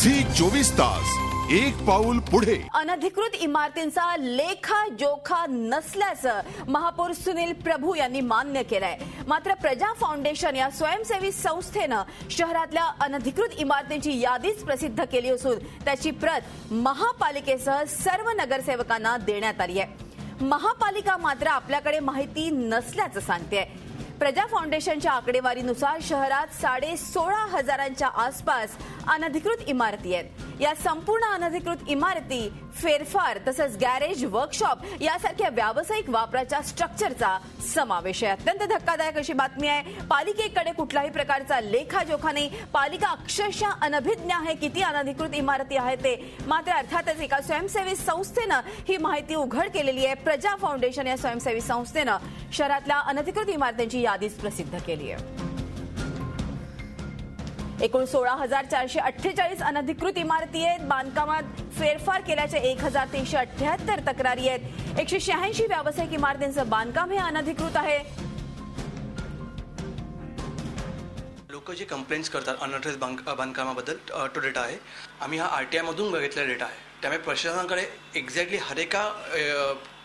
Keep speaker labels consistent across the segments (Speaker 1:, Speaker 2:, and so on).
Speaker 1: Zee 24 तास एक पाऊल पुढे।
Speaker 2: अनधिकृत इमारतींचा लेखा जोखा नसल्याचं महापौर सुनील प्रभू यांनी मान्य केलंय। मात्र प्रजा फाउंडेशन या स्वयंसेवी संस्थेनं शहरातल्या अनधिकृत इमारतींची यादीच प्रसिद्ध केली असून त्याची प्रत महापालिकेसह सर्व नगरसेवकांना देण्यात आली आहे। महापालिका मात्र आपल्याकडे माहिती नसल्याचं सांगते। प्रजा फाउंडेशनच्या आकडेवारीनुसार शहरात 16,500च्या आसपास अनधिकृत इमारती आहेत। या संपूर्ण अनधिकृत इमारती फेरफार तसंच गॅरेज वर्कशॉप यासारख्या व्यावसायिक वापराच्या स्ट्रक्चरचा समावेश आहे। अत्यंत धक्कादायक अशी बातमी आहे। पालिकेकडे कुठल्याही प्रकारचा लेखाजोखा नाही। पालिका अक्षरशः अनभिज्ञ आहे किती अनधिकृत इमारती आहेत ते। मात्र अर्थातच एका स्वयंसेवी संस्थेनं ही माहिती उघड केलेली आहे। प्रजा फाउंडेशन या स्वयंसेवी संस्थेनं शहरातल्या अनधिकृत इमारतींची यादीच प्रसिद्ध केली आहे। एकूण 16,448 अनधिकृत इमारती आहेत। बांधकामात फेरफार केल्याच्या 1,378 तक्रारी आहेत। 186 व्यावसायिक इमारतींचं बांधकाम हे अनधिकृत आहे।
Speaker 3: लोक जे कंप्लेंट्स करतात अनधिकृत बांधकामाबद्दल तो डेटा आहे। आम्ही हा आरटीआय मधून बघितलेला डेटा आहे। त्यामुळे प्रशासनाकडे एक्झॅक्टली हर एका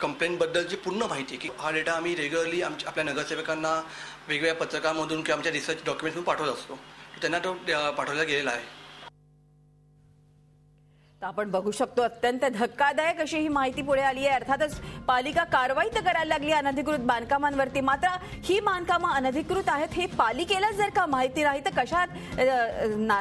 Speaker 3: कंप्लेंटबद्दलची पूर्ण माहिती आहे की हा डेटा आम्ही रेग्युलरली आपल्या नगरसेवकांना वेगवेगळ्या पत्रकांमधून किंवा आमच्या रिसर्च डॉक्युमेंट्समधून पाठवत असतो। त्यांना तो पाठवला गेलेला आहे।
Speaker 2: आपण बघू शकतो अत्यंत धक्कादायक अशी ही माहिती पुढे आली आहे। अर्थातच पालिका कारवाई तर करायला लागली अनधिकृत बांधकामांवरती। मात्र ही बांधकामं अनधिकृत आहेत हे पालिकेला जर का माहिती नाही तर कशात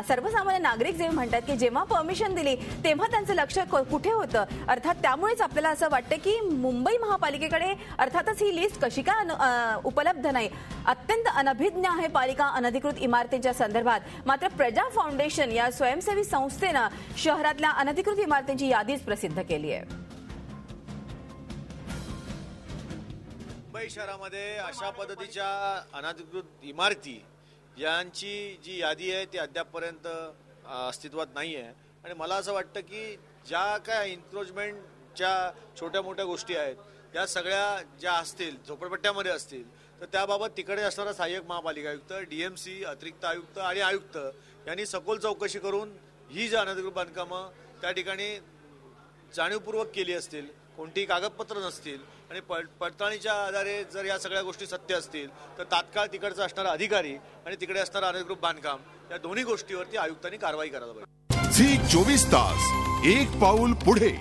Speaker 2: सर्वसामान्य नागरिक जे म्हणतात की जेव्हा परमिशन दिली तेव्हा त्यांचं लक्ष कुठे होतं। अर्थात त्यामुळेच आपल्याला असं वाटतं की मुंबई महापालिकेकडे अर्थातच ही लिस्ट कशी काय उपलब्ध नाही। अत्यंत अनभिज्ञ आहे पालिका अनधिकृत इमारतींच्या संदर्भात। मात्र प्रजा फाउंडेशन या स्वयंसेवी संस्थेनं शहरातल्या अनधिकृत इमारतींची यादीच प्रसिद्ध केली आहे।
Speaker 4: मुंबई शहरामध्ये अशा पद्धतीच्या अनधिकृत इमारती यांची जी यादी आहे ती अद्यापपर्यंत अस्तित्वात नाही आहे। आणि मला असं वाटतं की ज्या काय एन्क्रोचमेंटच्या छोट्या मोठ्या गोष्टी आहेत या सगळ्या ज्या असतील झोपडपट्ट्यामध्ये असतील तर त्याबाबत तिकडे असणारा सहाय्यक महापालिका आयुक्त, डीएमसी, अतिरिक्त आयुक्त आणि आयुक्त यांनी सखोल चौकशी करून ही जी अनधिकृत बांधकामं त्या ठिकाणी जाणीवपूर्वक केली असतील, कोणतीही कागदपत्र नसतील आणि पडताळणीच्या आधारे जर या सगळ्या गोष्टी सत्य असतील तर तात्काळ तिकडचा असणारा अधिकारी आणि तिकडे असणारा अनधिकृत बांधकाम या दोन्ही गोष्टीवरती आयुक्तांनी कारवाई करायला पाहिजे।
Speaker 1: झी 24 तास एक पाऊल पुढे।